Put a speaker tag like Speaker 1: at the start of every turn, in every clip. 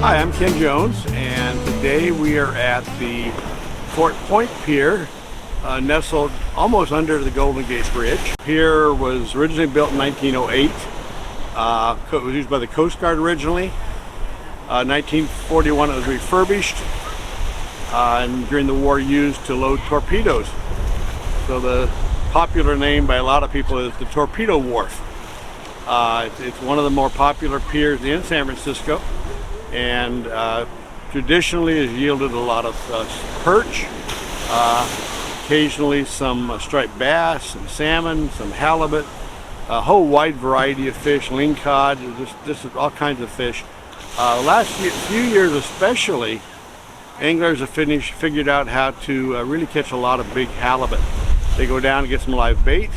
Speaker 1: Hi, I'm Ken Jones, and today we are at the Fort Point Pier, nestled almost under the Golden Gate Bridge. Pier was originally built in 1908. It was used by the Coast Guard originally. 1941 it was refurbished, and during the war used to load torpedoes. So the popular name by a lot of people is the Torpedo Wharf. It's one of the more popular piers in San Francisco, and traditionally has yielded a lot of perch, occasionally some striped bass and salmon, some halibut, a whole wide variety of fish, lingcod, just all kinds of fish. Last few years especially, anglers have figured out how to really catch a lot of big halibut. They go down and get some live bait.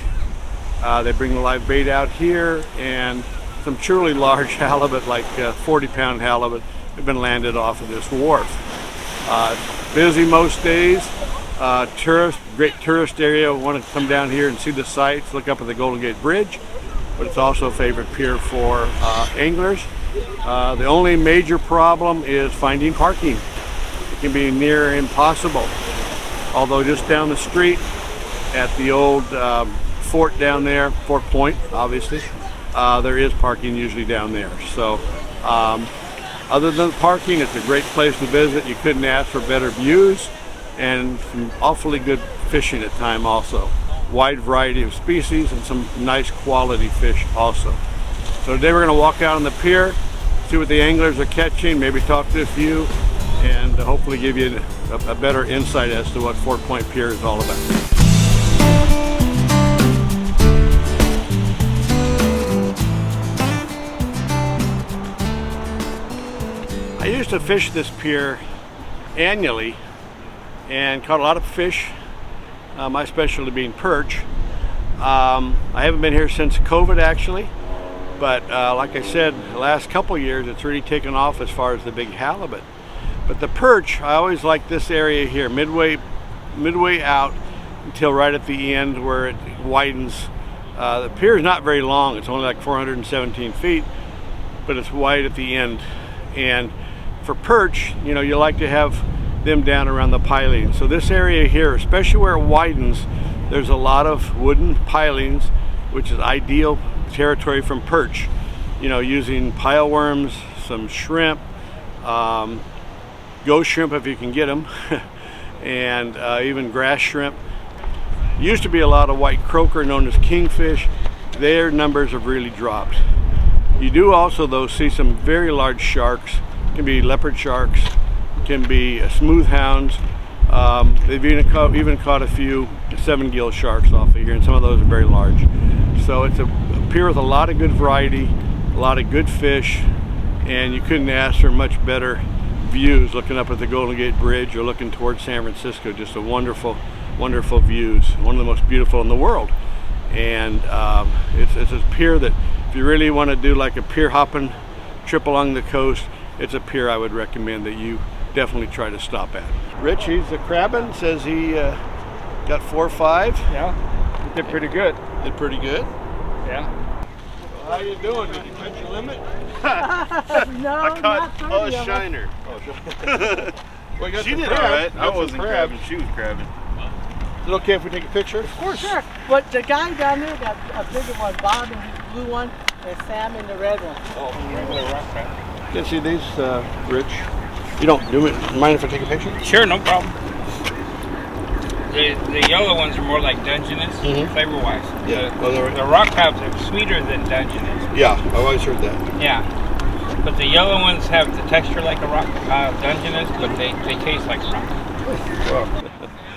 Speaker 1: They bring the live bait out here, and some truly large halibut, like 40-pound halibut, have been landed off of this wharf. Busy most days. Great tourist area. Want to come down here and see the sights, look up at the Golden Gate Bridge, but it's also a favorite pier for anglers. The only major problem is finding parking. It can be near impossible. Although just down the street at the old fort down there, Fort Point, obviously, there is parking usually down there. So other than parking, it's a great place to visit. You couldn't ask for better views, and some awfully good fishing at time also. Wide variety of species and some nice quality fish also. So today we're going to walk out on the pier, see what the anglers are catching, maybe talk to a few, and hopefully give you a better insight as to what Fort Point Pier is all about. I used to fish this pier annually and caught a lot of fish, my specialty being perch. I haven't been here since COVID actually, but like I said, the last couple years it's really taken off as far as the big halibut. But the perch, I always like this area here, midway out until right at the end where it widens. The pier is not very long, it's only like 417 feet, but it's wide at the end. And for perch, you know, you like to have them down around the piling. So this area here, especially where it widens, there's a lot of wooden pilings, which is ideal territory from perch. You know, using pile worms, some shrimp, ghost shrimp if you can get them, and even grass shrimp. Used to be a lot of white croaker known as kingfish. Their numbers have really dropped. You do also though see some very large sharks. Can be leopard sharks, can be smooth hounds. They've even caught a few 7-gill sharks off of here, and some of those are very large. So it's a pier with a lot of good variety, a lot of good fish, and you couldn't ask for much better views looking up at the Golden Gate Bridge or looking towards San Francisco. Just a wonderful, wonderful views. One of the most beautiful in the world. And it's a pier that if you really want to do like a pier hopping trip along the coast, it's a pier I would recommend that you definitely try to stop at. Rich, he's a crabbing, says he got 4 or 5.
Speaker 2: Yeah, did pretty good.
Speaker 1: Did pretty good?
Speaker 2: Yeah.
Speaker 1: How you doing? Did you catch your limit?
Speaker 3: No,
Speaker 4: I caught a shiner.
Speaker 1: Well, you got
Speaker 4: She
Speaker 1: some
Speaker 4: did
Speaker 1: crab.
Speaker 4: alright. I
Speaker 1: Got some
Speaker 4: wasn't
Speaker 1: crab.
Speaker 4: crabbing, she was crabbing.
Speaker 1: Is it okay if we take a picture?
Speaker 3: Of course. Sure. But the guy down there got a bigger one, Bob, and his blue one, and Sam and the red one.
Speaker 1: You can see these, Rich. You don't mind if I take a picture?
Speaker 2: Sure, no problem. The yellow ones are more like Dungeness, flavor-wise.
Speaker 1: Yeah.
Speaker 2: The rock crabs are sweeter than Dungeness.
Speaker 1: Yeah, I've always heard that.
Speaker 2: Yeah. But the yellow ones have the texture like a rock Dungeness, but they taste like rock.
Speaker 1: Well,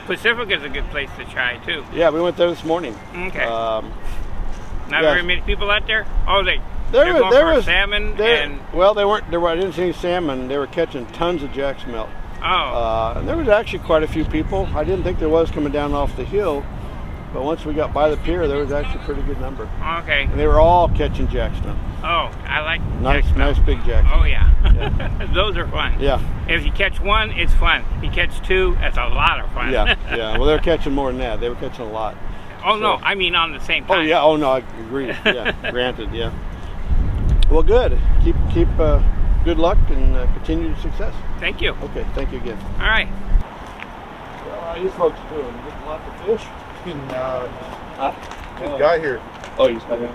Speaker 2: Pacifica's a good place to try too.
Speaker 1: yeah, we went there this morning.
Speaker 2: Okay.
Speaker 1: Not
Speaker 2: Not very many people out there? Oh, they're
Speaker 1: There
Speaker 2: going for
Speaker 1: was
Speaker 2: salmon and...
Speaker 1: Well, they weren't. I didn't see any salmon. They were catching tons of jack smelt.
Speaker 2: Oh.
Speaker 1: And there was actually quite a few people. I didn't think there was coming down off the hill, but once we got by the pier, there was actually a pretty good number.
Speaker 2: Okay.
Speaker 1: And they were all catching jack smelt.
Speaker 2: Oh, I like
Speaker 1: Nice,
Speaker 2: jack smelt.
Speaker 1: nice big jack.
Speaker 2: Oh yeah,
Speaker 1: Yeah.
Speaker 2: Those are fun.
Speaker 1: Yeah.
Speaker 2: If you catch one, it's fun. If you catch two, that's a lot of fun.
Speaker 1: Yeah, yeah. Well, they were catching more than that. They were catching a lot.
Speaker 2: Oh no, I mean on the same time.
Speaker 1: Oh yeah. Oh no, I agree. Yeah, granted. Yeah. Well, good. Keep good luck and continued success.
Speaker 2: Thank you.
Speaker 1: Okay, thank you again.
Speaker 2: All right.
Speaker 1: Well, how are you folks doing? Getting lots of fish?
Speaker 4: Good guy here.
Speaker 1: Oh, he's got it.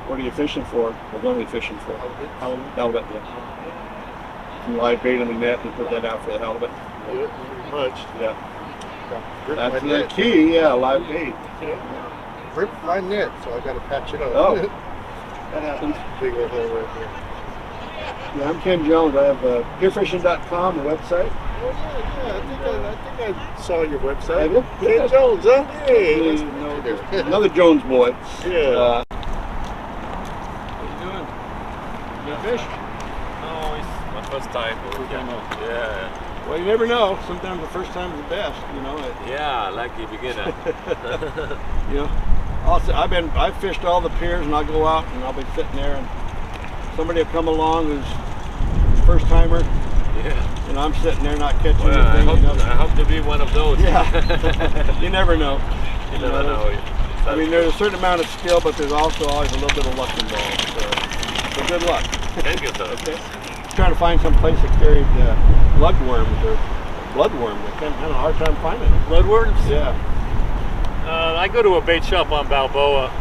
Speaker 1: What are you fishing for? What are we fishing for? Halibut, yeah. You live bait in the net and put that out for the halibut?
Speaker 4: Yeah, pretty much.
Speaker 1: Yeah.
Speaker 4: Ripped
Speaker 1: That's
Speaker 4: my
Speaker 1: the
Speaker 4: net.
Speaker 1: key, yeah, live bait.
Speaker 4: Ripped my net, so I got to patch it up.
Speaker 1: Oh, that happens.
Speaker 4: Big old hole right there.
Speaker 1: Yeah, I'm Ken Jones. I have pierfishing.com, the website.
Speaker 4: Oh, yeah. I think I saw your website.
Speaker 1: Have you?
Speaker 4: Ken Jones, huh? Hey,
Speaker 1: Hey,
Speaker 4: that's
Speaker 1: another Jones boy.
Speaker 4: Yeah.
Speaker 1: What are you doing? You gonna fish?
Speaker 5: No, it's my first time. Yeah.
Speaker 1: Well, you never know. Sometimes the first time is the best, you know.
Speaker 5: Yeah, lucky beginner.
Speaker 1: You know, I've fished all the piers, and I'll go out and I'll be sitting there, and somebody will come along who's first timer,
Speaker 5: Yeah.
Speaker 1: and I'm sitting there not catching
Speaker 5: Well,
Speaker 1: anything.
Speaker 5: I hope to be one of those.
Speaker 1: Yeah, you never know.
Speaker 5: You never know.
Speaker 1: I mean, there's a certain amount of skill, but there's also always a little bit of luck involved. So good luck.
Speaker 5: Thank you, sir.
Speaker 1: Okay. Trying to find some place that carried bloodworms or bloodworms. I'm having a hard time finding them.
Speaker 6: Bloodworms?
Speaker 1: Yeah.
Speaker 6: I go to a bait shop on Balboa.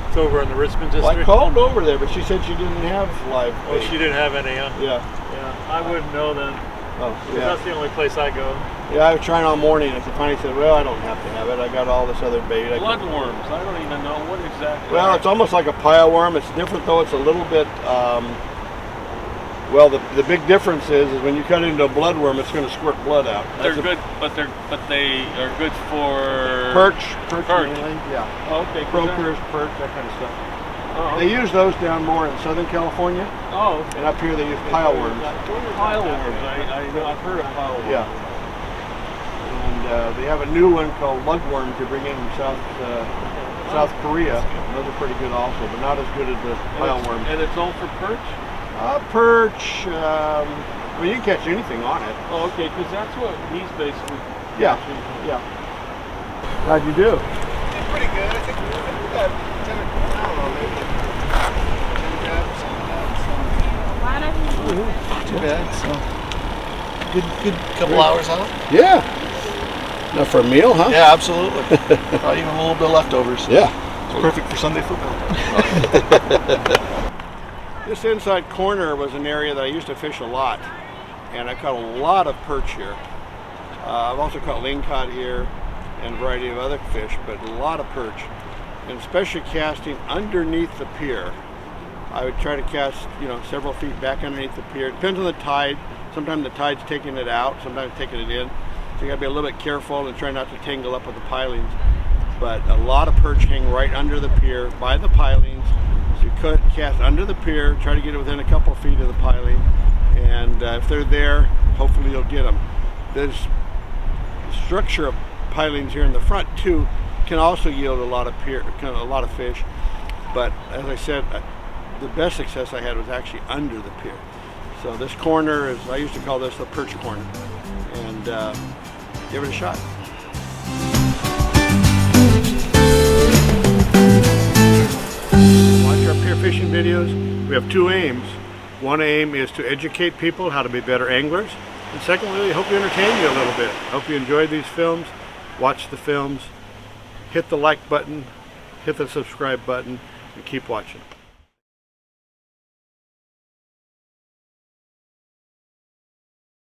Speaker 6: It's over in the Richmond
Speaker 1: Well, I
Speaker 6: district.
Speaker 1: called over there, but she said she didn't have live
Speaker 6: Oh,
Speaker 1: bait.
Speaker 6: she didn't have any, huh?
Speaker 1: Yeah.
Speaker 6: Yeah, I wouldn't know then.
Speaker 1: Oh,
Speaker 6: 'Cause
Speaker 1: yeah.
Speaker 6: That's the only place I go.
Speaker 1: Yeah, I was trying all morning, and she finally said, "Well, I don't have to have it. I got all this other bait."
Speaker 5: Bloodworms. I don't even know what exactly.
Speaker 1: Well, it's almost like a pile worm. It's different though. It's a little bit. Well, the big difference is when you cut into a bloodworm, it's going to squirt blood out.
Speaker 5: They're
Speaker 1: That's a
Speaker 5: good, but they are good for
Speaker 1: perch.
Speaker 5: Perch.
Speaker 1: Mainly, yeah.
Speaker 5: Oh, okay.
Speaker 1: Brokers, perch, that kind of stuff.
Speaker 5: Oh,
Speaker 1: They use those down more in Southern California,
Speaker 5: oh,
Speaker 1: and up here they use pile worms.
Speaker 5: pile worms. I've heard of pile worms.
Speaker 1: Yeah. And they have a new one called lugworm to bring in from South Korea. Those are pretty good also, but not as good as the pile worms.
Speaker 5: And it's all for perch.
Speaker 1: Perch. I mean, you can catch anything on it.
Speaker 5: Oh, okay, because that's what he's basically.
Speaker 1: Yeah. Yeah. How'd you do?
Speaker 4: Pretty good. I think we got 10 or I don't know, maybe 10 grabs. Too bad. So good couple hours out.
Speaker 1: Yeah. Now for a meal, huh?
Speaker 4: Yeah, absolutely. Probably even a little bit of leftovers.
Speaker 1: Yeah.
Speaker 4: It's perfect for Sunday football.
Speaker 1: This inside corner was an area that I used to fish a lot, and I caught a lot of perch here. I've also caught lingcod here and a variety of other fish, but a lot of perch, and especially casting underneath the pier. I would try to cast, several feet back underneath the pier. It depends on the tide. Sometimes the tide's taking it out, sometimes taking it in. So you gotta be a little bit careful and try not to tangle up with the pilings. But a lot of perch hang right under the pier by the pilings. So you could cast under the pier, try to get it within a couple feet of the piling, and if they're there, hopefully you'll get them. There's structure of pilings here in the front too can also yield a lot of fish. But as I said, the best success I had was actually under the pier. So this corner is, I used to call this the perch corner, and give it a shot. Watch our pier fishing videos. We have two aims. One aim is to educate people how to be better anglers, and secondly, I hope we entertain you a little bit. Hope you enjoyed these films. Watch the films, hit the like button, hit the subscribe button, and keep watching.